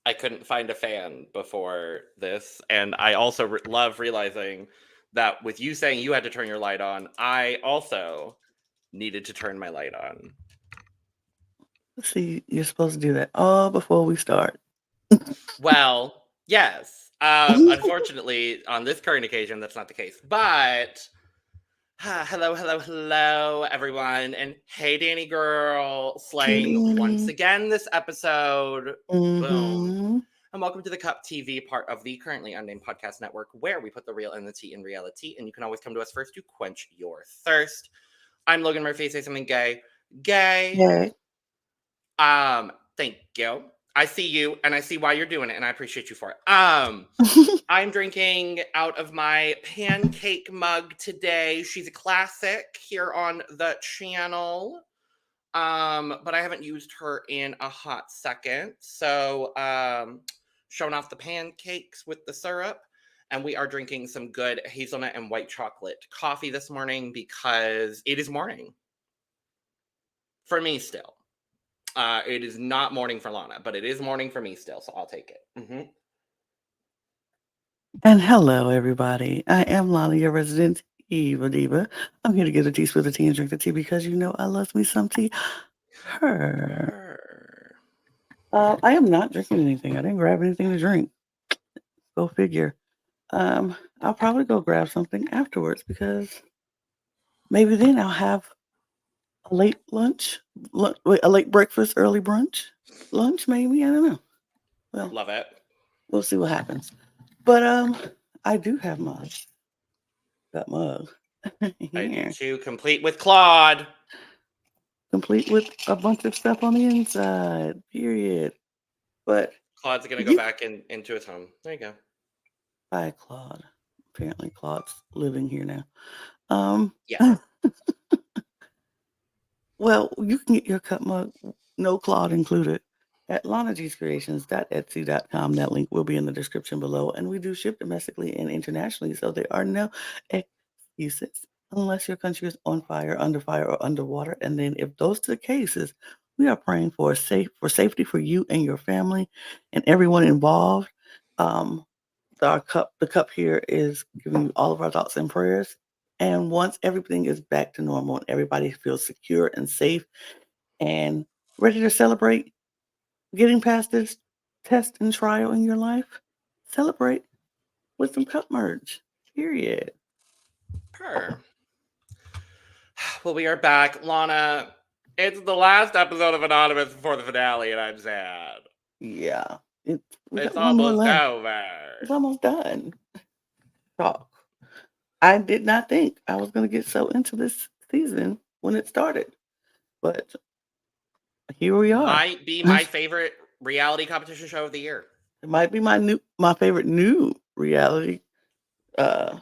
I couldn't find a fan before this, and I also love realizing that with you saying you had to turn your light on, I also needed to turn my light on. See, you're supposed to do that all before we start. Well, yes. Unfortunately, on this current occasion, that's not the case. But hello, everyone, and hey, Danny girl, slaying once again this episode. Boom. And welcome to the Cup TV, part of the Currently Unnamed Podcast Network, where we put the real and the tea in reality, and you can always come to us first to quench your thirst. I'm Logan Murphy. Say something gay. Yay. Thank you. I see you, and I see why you're doing it, and I appreciate you for it. I'm drinking out of my pancake mug today. She's a classic here on the channel. But I haven't used her in a hot second. So, showing off the pancakes with the syrup. And we are drinking some good hazelnut and white chocolate coffee this morning because it is morning. For me still. It is not morning for Lana, but it is morning for me still, so I'll take it. Mm-hmm. And hello, everybody. I am Lana, your resident Eva Diva. I'm here to get a teaspoon of tea and drink the tea because you know I love me some tea. I am not drinking anything. I didn't grab anything to drink. Go figure. I'll probably go grab something afterwards because maybe then I'll have a late lunch, a late breakfast, early brunch, lunch maybe. I don't know. Well, love it. We'll see what happens. But I do have that mug. I do too, complete with Claude. Complete with a bunch of stuff on the inside. Period. But Claude's gonna go back into his home. There you go. Bye, Claude. Apparently, Claude's living here now. Yeah. Well, you can get your cup mug, no Claude included, at lanagcreations.etsy.com. That link will be in the description below. And we do ship domestically and internationally, so there are no excuses unless your country is on fire, under fire, or underwater. And then if those are the cases, we are praying for safety for you and your family and everyone involved. The cup here is giving you all of our thoughts and prayers. And once everything is back to normal and everybody feels secure and safe and ready to celebrate getting past this test and trial in your life, celebrate with some cup merch. Period. Well, we are back. Lana, it's the last episode of Anonymous before the finale, and I'm sad. Yeah. It's almost over. It's almost done. Talk. I did not think I was going to get so into this season when it started. But here we are. Might be my favorite reality competition show of the year. It might be my favorite new reality of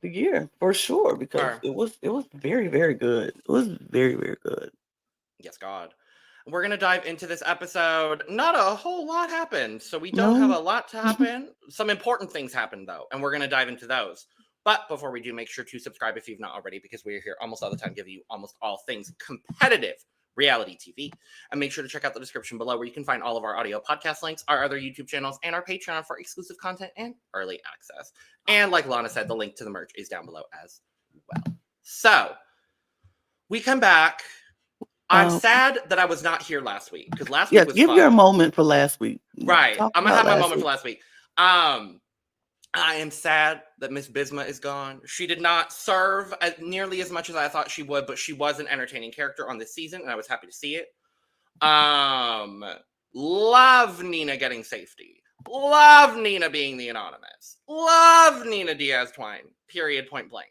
the year for sure because it was very, very good. It was very, very good. Yes, God. We're going to dive into this episode. Not a whole lot happened, so we don't have a lot to happen. Some important things happened, though, and we're going to dive into those. But before we do, make sure to subscribe if you've not already, because we're here almost all the time giving you almost all things competitive reality TV. And make sure to check out the description below where you can find all of our audio podcast links, our other YouTube channels, and our Patreon for exclusive content and early access. And like Lana said, the link to the merch is down below as well. So, we come back. I'm sad that I was not here last week because last week was give fun. your moment for last week. Right. I'm going to have my moment for last week. I am sad that Miss Bisma is gone. She did not serve nearly as much as I thought she would, but she was an entertaining character on this season, and I was happy to see it. Love Nina getting safety. Love Nina being the anonymous. Love Nina Diaz-Twine. Period. Point blank.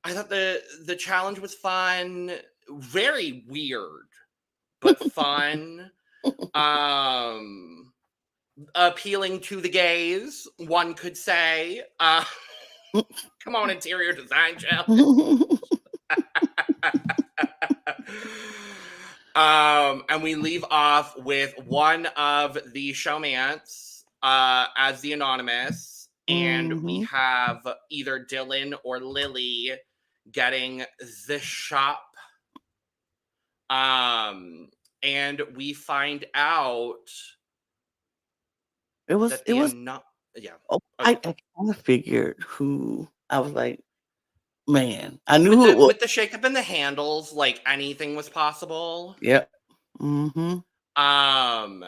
I thought the challenge was fun. Very weird, but fun. Appealing to the gays, one could say. Come on, interior design challenge. And we leave off with one of the showmans as the anonymous, and we Mm-hmm. have either Dylan or Lily getting the shop. And we find out It was that it was yeah. oh, Oh, I kind of figured who I was like, man, I knew with who it was. the shakeup in the handles, like anything was possible. Yep. Mm-hmm. Um,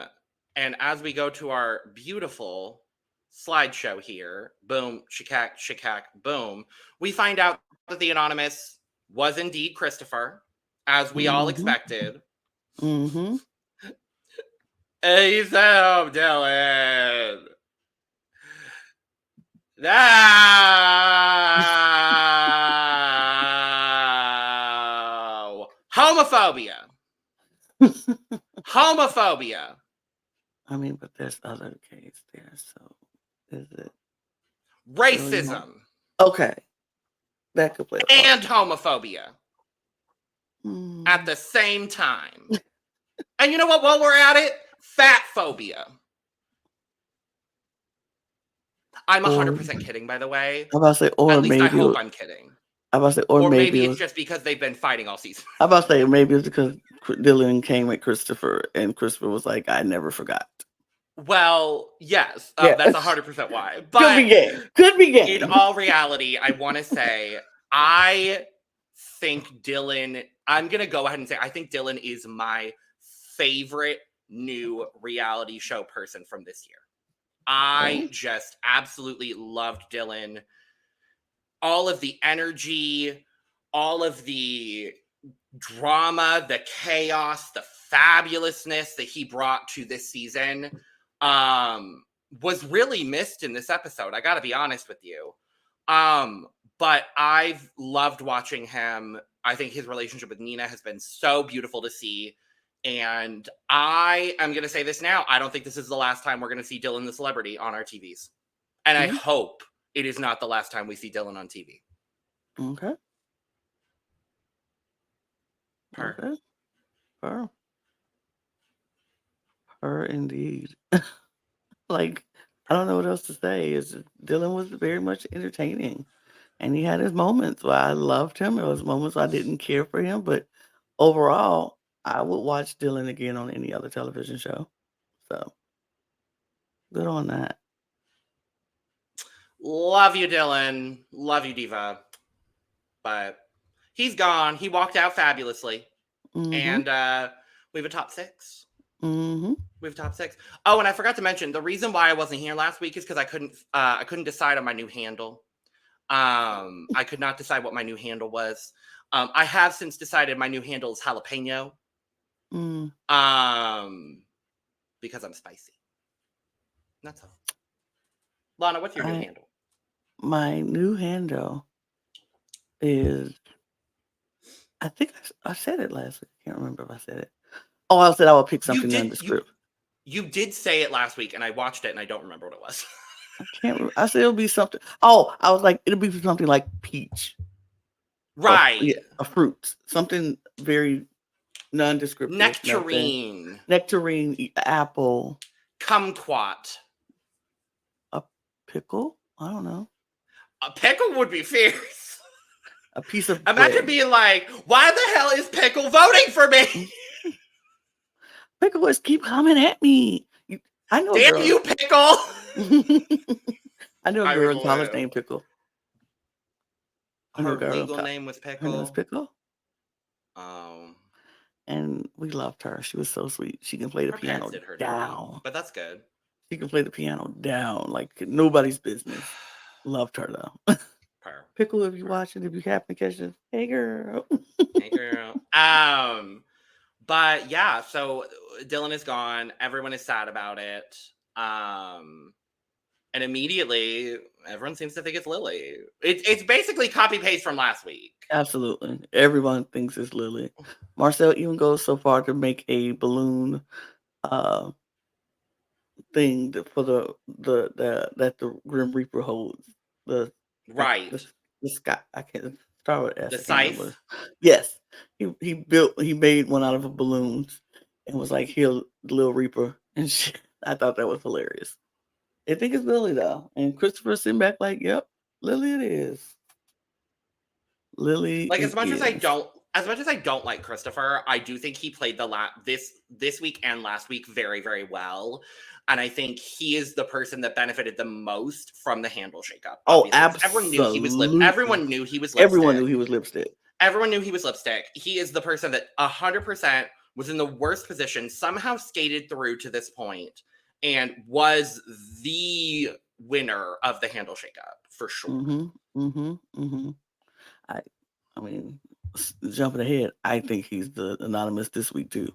and as we go to our beautiful slideshow here, boom, shikak, shikak, boom, we find out that the anonymous was indeed Christopher, as we all Mm-hmm. expected. Mm-hmm. Hey, Sam, Dylan. No! Homophobia. Homophobia. I mean, but there's other gays there, so is it really not? Racism. Okay, that could play a part. And homophobia at the same time. And you know what? While we're at it, fat phobia. I'm 100% kidding, by the way. I'm about to say, or At least I maybe hope I'm kidding. I'm about to say, Or maybe maybe it it's was. just because they've been fighting all season. I'm about to say maybe it's because Dylan came at Christopher, and Christopher was like, "I never forgot." Well, yes, Yeah, that's 100% why. could But be gay. Could be gay. in all reality, I want to say I think Dylan. I'm gonna go ahead and say I think Dylan is my favorite new reality show person from this year. I just absolutely loved Dylan. All of the energy, all of the drama, the chaos, the fabulousness that he brought to this season was really missed in this episode. I got to be honest with you. But I've loved watching him. I think his relationship with Nina has been so beautiful to see. And I am going to say this now. I don't think this is the last time we're going to see Dylan the celebrity on our TVs. And I hope it is not the last time we see Dylan on TV. Okay. Purr. Okay. Purr. Purr indeed. Like, I don't know what else to say. Dylan was very much entertaining, and he had his moments where I loved him. There was moments I didn't care for him, but overall, I would watch Dylan again on any other television show. So good on that. Love you, Dylan. Love you, Diva. But he's gone. He walked out fabulously. Mm-hmm. And we have a top 6. Mm-hmm. We have top 6. Oh, and I forgot to mention the reason why I wasn't here last week is because I couldn't decide on my new handle. I could not decide what my new handle was. I have since decided my new handle is jalapeno. Because I'm spicy. That's all. Lana, what's your new handle? My new handle is, I think I said it last week. I can't remember if I said it. Oh, I said I would pick something nondescript. You did say it last week, and I watched it, and I don't remember what it was. I can't remember. I said it'll be something. Oh, I was like, it'll be something like peach. Right. Yeah, a fruit. Something very nondescript. Nectarine. Nectarine, apple. Kumquat. A pickle? I don't know. A pickle would be fierce. A piece of Imagine bread. being like, why the hell is Pickle voting for me? Pickle is keep coming at me. I know. Damn you, Pickle. I know a girl in college named Pickle. Her legal name was Pickle. Her name was Pickle. Oh. And we loved her. She was so sweet. She can play the piano down. But that's good. She can play the piano down like nobody's business. Loved her though. Pickle, if you watching, if you happen to catch this, hey girl. Hey girl. But yeah, so Dylan is gone. Everyone is sad about it. And immediately everyone seems to think it's Lily. It's basically copy paste from last week. Absolutely. Everyone thinks it's Lily. Marcel even goes so far to make a balloon thing for that the Grim Reaper holds. The Right. The sky. I can't start with S. The scythe. Yes. he made one out of a balloons and was like, "Here, little Reaper," and shit. I thought that was hilarious. I think it's Lily though, and Christopher sitting back like, "Yep, Lily it is. Lily Like it is." as much as I don't like Christopher, I do think he played this week and last week very, very well. And I think he is the person that benefited the most from the handle shakeup, Oh, obviously, because absolutely. everyone knew he was Everyone lipstick. knew he was lipstick. Everyone knew he was lipstick. He is the person that 100% was in the worst position, somehow skated through to this point, and was the winner of the handle shakeup for sure. I I mean, jumping ahead, I think he's the anonymous this week too.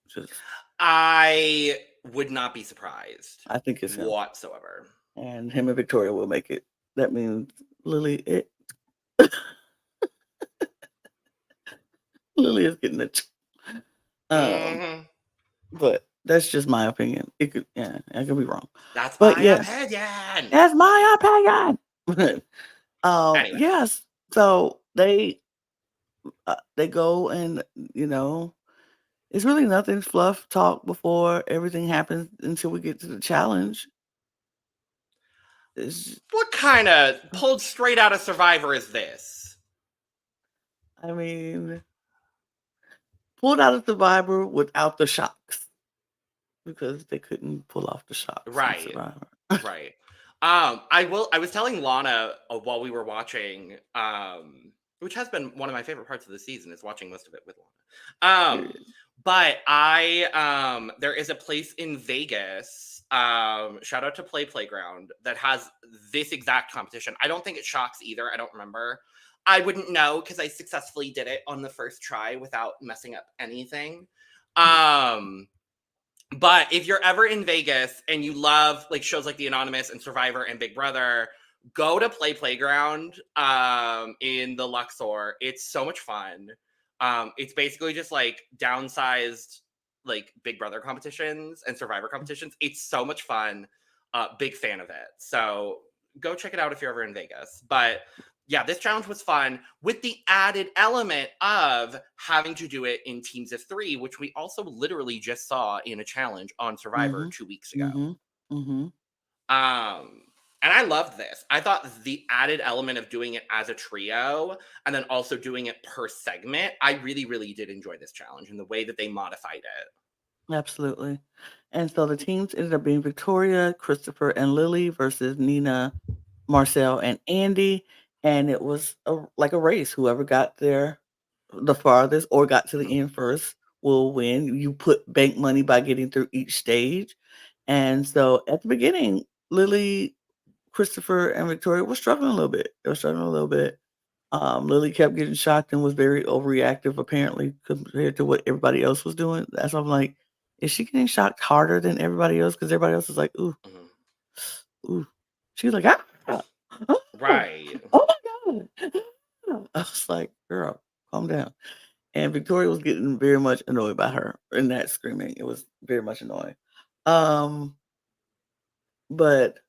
Just I would not be surprised I think it's him, whatsoever. and him and Victoria will make it. That means Lily it. Lily is getting it. Mhm. But that's just my opinion. It could, yeah, I could be wrong. That's But my yeah, opinion. that's my opinion. Anyway, Yes. So they go and it's really nothing fluff talk before everything happens until we get to the challenge. It's, what kind of pulled straight out of Survivor is this? I mean, pulled out of Survivor without the shocks because they couldn't pull off the shocks in Right, Survivor. right. I was telling Lana while we were watching, which has been one of my favorite parts of the season is watching most of it with Lana. Period. But there is a place in Vegas, shout out to Playground, that has this exact competition. I don't think it shocks either. I don't remember. I wouldn't know because I successfully did it on the first try without messing up anything. But if you're ever in Vegas and you love like shows like The Anonymous and Survivor and Big Brother, go to Playground in the Luxor. It's so much fun. It's basically just like downsized like Big Brother competitions and Survivor competitions. It's so much fun. Big fan of it. So go check it out if you're ever in Vegas. But yeah, this challenge was fun with the added element of having to do it in teams of 3, which we also literally just saw in a challenge on Survivor Mm-hmm. 2 weeks ago. Mm-hmm. Mm-hmm. And I loved this. I thought the added element of doing it as a trio and then also doing it per segment, I really, really did enjoy this challenge and the way that they modified it. Absolutely. And so the teams ended up being Victoria, Christopher, and Lily versus Nina, Marcel, and Andy. And it was like a race. Whoever got there the farthest or got to the end first will win. You put bank money by getting through each stage. And so at the beginning, Lily, Christopher, and Victoria were struggling a little bit. They were struggling a little bit. Lily kept getting shocked and was very overreactive, apparently, compared to what everybody else was doing. That's why I'm like, is she getting shocked harder than everybody else? Because everybody else is like, ooh, Mhm. ooh. She was like, ah, oh, Right. oh my God. I was like, girl, calm down. And Victoria was getting very much annoyed by her in that screaming. It was very much annoying. But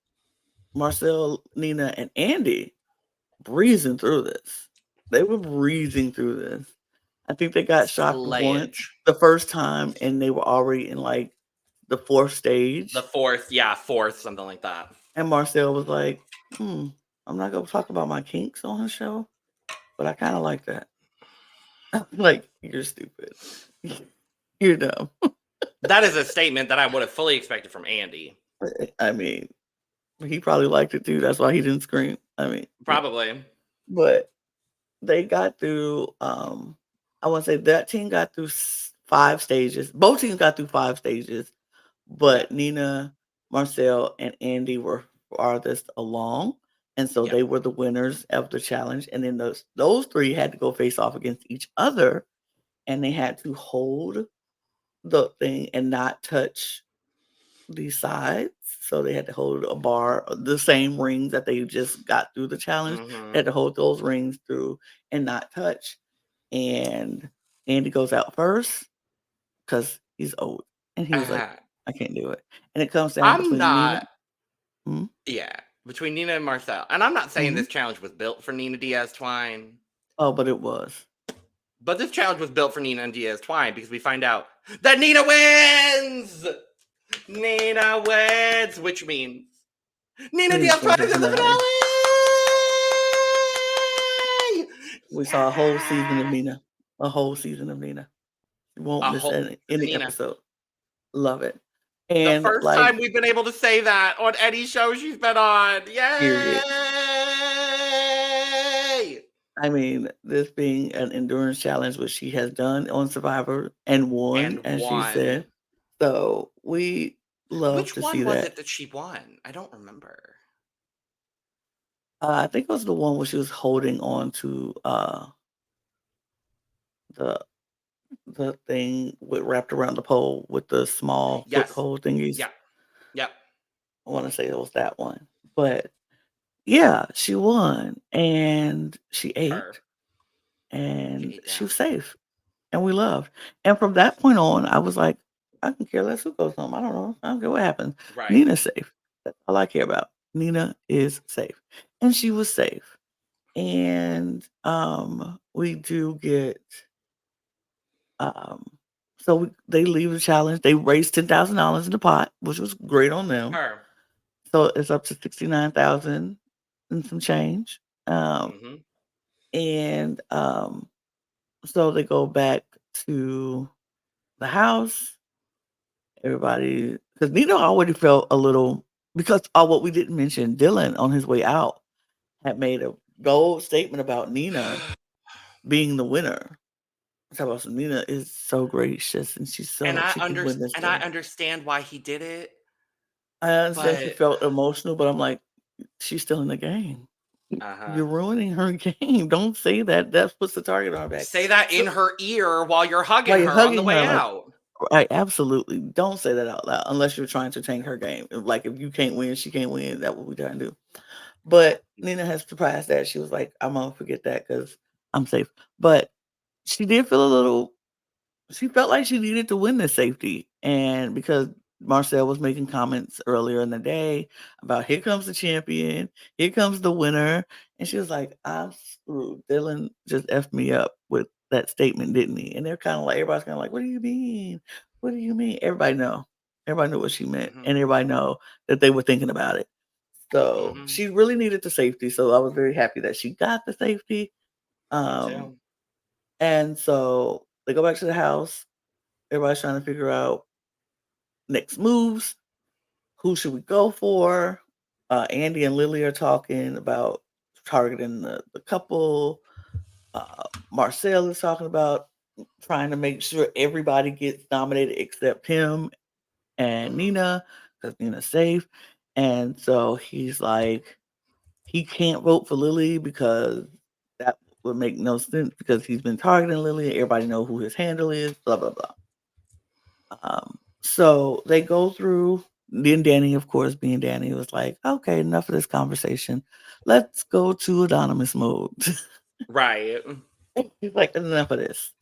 Marcel, Nina, and Andy breezing through this. They were breezing through this. I think they got shocked once Slayage. the first time, and they were already in like the 4th The stage. fourth, something like that. And Marcel was like, I'm not gonna talk about my kinks on the show, but I kind of like that. Like, you're stupid. You're dumb. That is a statement that I would have fully expected from Andy. I mean, he probably liked it too. That's why he didn't scream. I mean, Probably. but they got through. I want to say that team got through 5 stages. Both teams got through 5 stages, but Yeah. Nina, Marcel, and Andy were farthest along, and so Yeah. they were the winners of the challenge. And then those 3 had to go face off against each other, and they had to hold the thing and not touch the sides. So they had to hold a bar, the same rings that they just got through the challenge. They had to hold those rings through and not touch. And Andy goes out first because he's old. And he was like, Uh, I can't do it. And it comes down I'm between Nina. not. Mhm, Yeah, between Nina and Marcel. And I'm not saying mhm. this challenge was built for Nina Diaz Twine, Oh, but it was. But this challenge was built for Nina and Diaz Twine because we find out that Nina wins! Nina wins, which means Nina Nina's Diaz going Twine to the is in the finale. finale! We saw a whole season of Nina. A whole season of Nina. You won't miss any Nina. episode. Love it. The And first time we've been able to say that on any show she's been on. Yay! Period. I mean, this being an endurance challenge, which she has done on Survivor and won, as she said. So we love to see that. Which one was it that she won? I don't remember. I think it was the one where she was holding on to the thing wrapped around the pole with the small foothold thingies. Yep. I want to say it was that one. But yeah, she won and she ate. And she was safe. And we loved. And from that point on, I was like, I can care less who goes home. I don't know. I don't care what happens. Right. Nina's safe. That's all I care about. Nina is safe. And she was safe. And we do get so they leave the challenge. They raised $10,000 in the pot, which was great on them. Her. So it's up to 69,000 and some change. And so they go back to the house. Everybody, because Nina already felt a little, because what we didn't mention, Dylan on his way out had made a bold statement about Nina being the winner. So Nina is so gracious and she's so I understand why he did it. I understand she felt emotional, but I'm like, she's still in the game. You're ruining her game. Don't say that. That puts the target on her back. Say that in her ear while you're hugging her on the way out. Right, absolutely. Don't say that out loud unless you're trying to change her game. Like if you can't win, she can't win. That's what we're trying to do. But Nina has surprised that. She was like, I'm gonna forget that because I'm safe. But she did feel a little. She felt like she needed to win this safety, and because Marcel was making comments earlier in the day about here comes the champion, here comes the winner, and she was like, I'm screwed. Dylan just effed me up with that statement, didn't he? And they're kind of like, everybody's kind of like, what do you mean? What do you mean? Everybody knew what she meant, and everybody know that they were thinking about it. So she really needed the safety. So I was very happy that she got the safety. And so they go back to the house. Everybody's trying to figure out next moves. Who should we go for? Andy and Lily are talking about targeting the couple. Marcel is talking about trying to make sure everybody gets nominated except him and Nina, because Nina's safe. And so he's like, he can't vote for Lily because that would make no sense because he's been targeting Lily. Everybody know who his handle is, blah, blah, blah. So they go through, then DANI, of course, being DANI, was like, okay, enough of this conversation. Let's go to anonymous mode. Right. He's like, enough of this.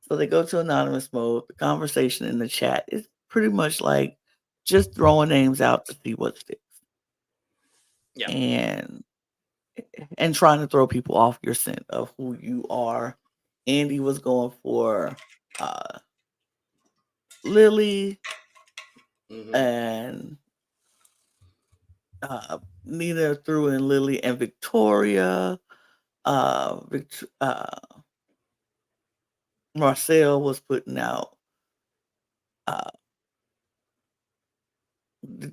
So they go to anonymous mode. The conversation in the chat is pretty much like just throwing names out to see what sticks. Yeah. And trying to throw people off your scent of who you are. Andy was going for Lily, and Nina threw in Lily and Victoria. Marcel was putting out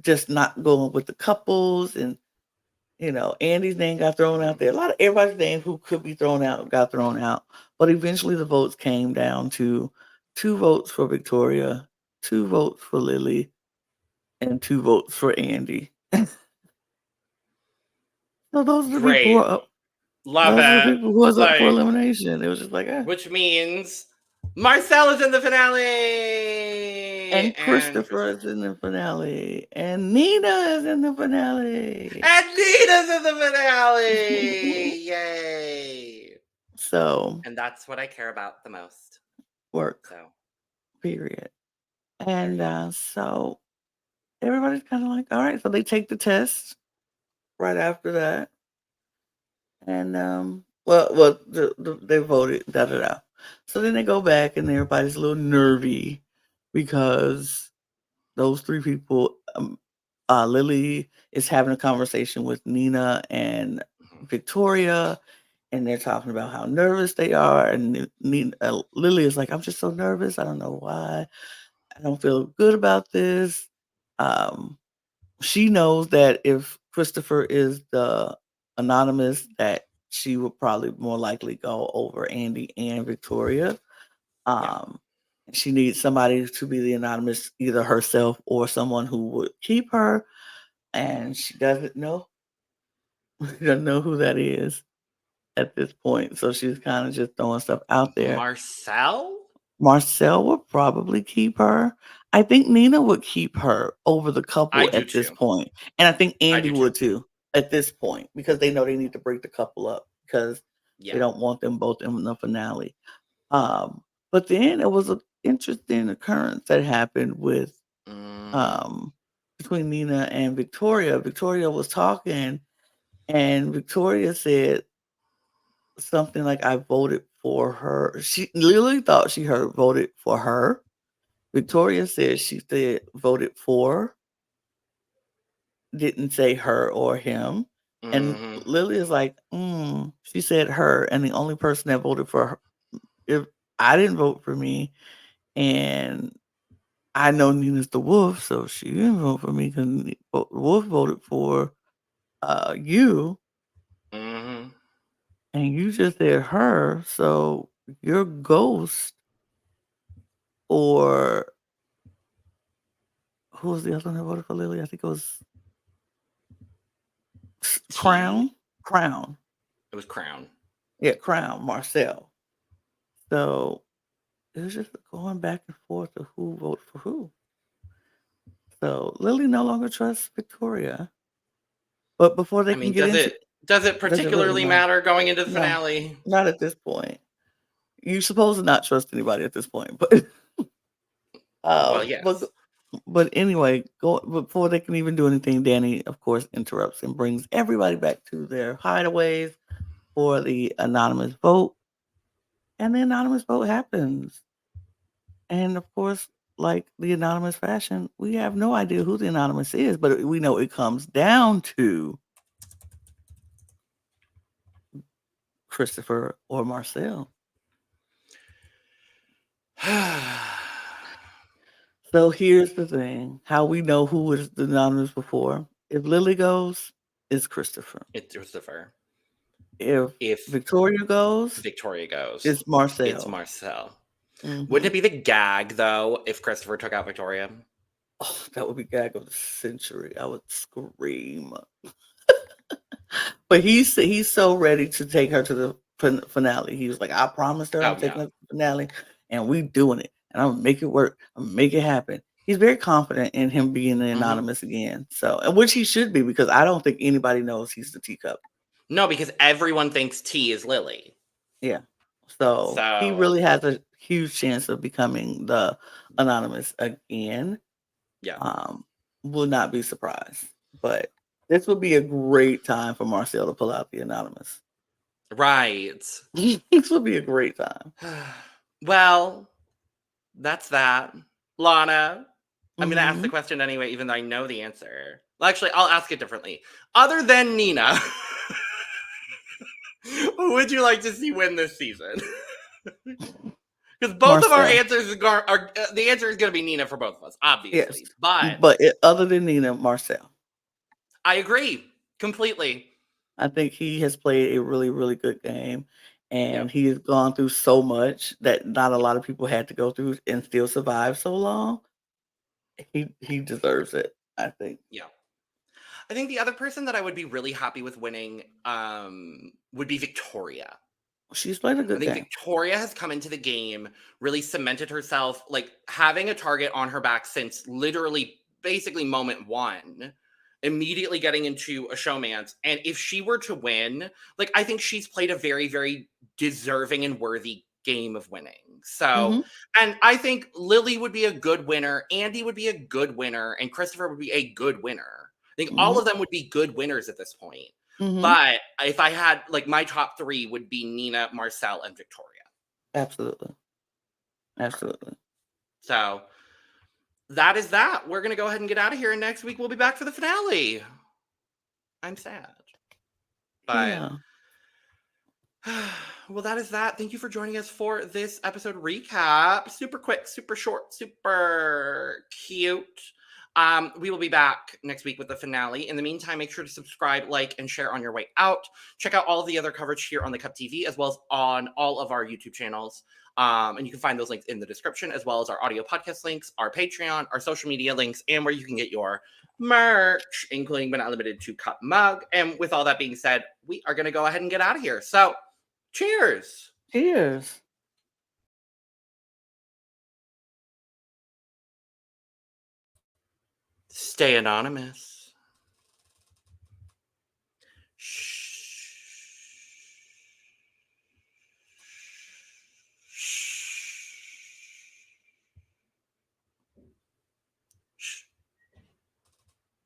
just not going with the couples, and Andy's name got thrown out there. A lot of everybody's name who could be thrown out got thrown out, but eventually the votes came down to 2 votes for Victoria, 2 votes for Lily, and 2 votes for Andy. So those are the people who are up. Love those it. Are the people who was up for elimination. It was just like, which means Marcel is in the finale, and Christopher is in the finale, and Nina is in the finale, and Nina's in the finale. Yay! So, and that's what I care about the most. Work. So, period. And so everybody's kind of like, all right. So they take the test right after that, and they voted. Da da da. So then they go back and everybody's a little nervy because those three people, Lily is having a conversation with Nina and Mhm. Victoria, and they're talking about how nervous they are. And Lily is like, I'm just so nervous. I don't know why. I don't feel good about this. Um, she knows that if Christopher is the anonymous, that she would probably more likely go over Andy and Victoria. Yeah. Um, she needs somebody to be the anonymous, either herself or someone who would keep her. And she doesn't know. She doesn't know who that is at this point. So she's kind of just throwing stuff out there. Marcel? Marcel would probably keep her. I think Nina would keep her over the I couple do at this too. point. And I think I Andy do too. would too at this point because they know they need to break the couple up because they Yeah. don't want them both in the finale. But then it was an interesting occurrence that happened with Mhm. um between Nina and Victoria. Victoria was talking and Victoria said something like I voted for her. She literally thought she heard voted for her. Victoria said she said voted for, didn't say her or him. And Mhm. Lily is like, she said her, and the only person that voted for her, if I didn't vote for me, and I know Nina's the wolf, so she didn't vote for me because the wolf voted for you, Mhm. and you just said her, so you're ghost or who was the other one that voted for Lily? I think it was T. Crown. Crown. It was Crown. Yeah, Crown, Marcel. So it was just going back and forth of who voted for who. So Lily no longer trusts Victoria. But before they I can mean, get into does it does it really particularly matter? matter going into the No, finale? not at this point. You're supposed to not trust anybody at this point, but Well, um, but yes. but anyway, go before they can even do anything, Danny, of course, interrupts and brings everybody back to their hideaways for the anonymous vote, and the anonymous vote happens. And of course, like the anonymous fashion, we have no idea who the anonymous is, but we know it comes down to Christopher or Marcel. So here's the thing: how we know who was the anonymous before. If Lily goes, it's Christopher. It's Christopher. If If Victoria goes, Victoria goes, it's it's Marcel. Marcel. Wouldn't Hmm it be the gag though if Christopher took out Victoria? Oh, that would be gag of the century. I would scream. But he's so ready to take her to the finale. He was like, "I promised her I'm Oh yeah. taking her to the finale, and we doing it, and I'm gonna make it work. I'm gonna make it happen." He's very confident in him being the Hmm. anonymous again. So, and which he should be because I don't think anybody knows he's the teacup. No, because everyone thinks T is Lily. Yeah. So he So really has a huge chance of becoming the anonymous again. yeah. Um, will not be surprised, but this would be a great time for Marcel to pull out the anonymous. Right. This would be a great time. Well, that's that. Lana, I'm gonna ask the Mhm. question anyway, even though I know the answer. Well, actually, I'll ask it differently. Other than Nina, who would you like to see win this season? Because both of our Marcel. answers are the answer is going to be Nina for both of us, Yes. obviously. But But other than Nina, Marcel. I agree completely. I think he has played a really, really good game. And Yep. he has gone through so much that not a lot of people had to go through and still survive so long. He deserves it, I think. Yeah. I think the other person that I would be really happy with winning would be Victoria. She's played a I good think game. Victoria has come into the game, really cemented herself, like having a target on her back since literally basically moment one, immediately getting into a showmance. And if she were to win, like I think she's played a very, very deserving and worthy game of winning. So, Mhm. and I think Lily would be a good winner, Andy would be a good winner, and Christopher would be a good winner. I think all Mhm. of them would be good winners at this point. Mhm. But if I had like my top three would be Nina, Marcel, and Victoria. Absolutely. Absolutely. So that is that. We're going to go ahead and get out of here. And next week, we'll be back for the finale. I'm sad. But, Yeah. well, that is that. Thank you for joining us for this episode recap. Super quick, super short, super cute. We will be back next week with the finale. In the meantime, make sure to subscribe, like, and share on your way out. Check out all of the other coverage here on the Cup TV, as well as on all of our YouTube channels. And you can find those links in the description, as well as our audio podcast links, our Patreon, our social media links, and where you can get your merch, including but not limited to Cup mug. And with all that being said, we are going to go ahead and get out of here. So, cheers. Cheers. Stay anonymous.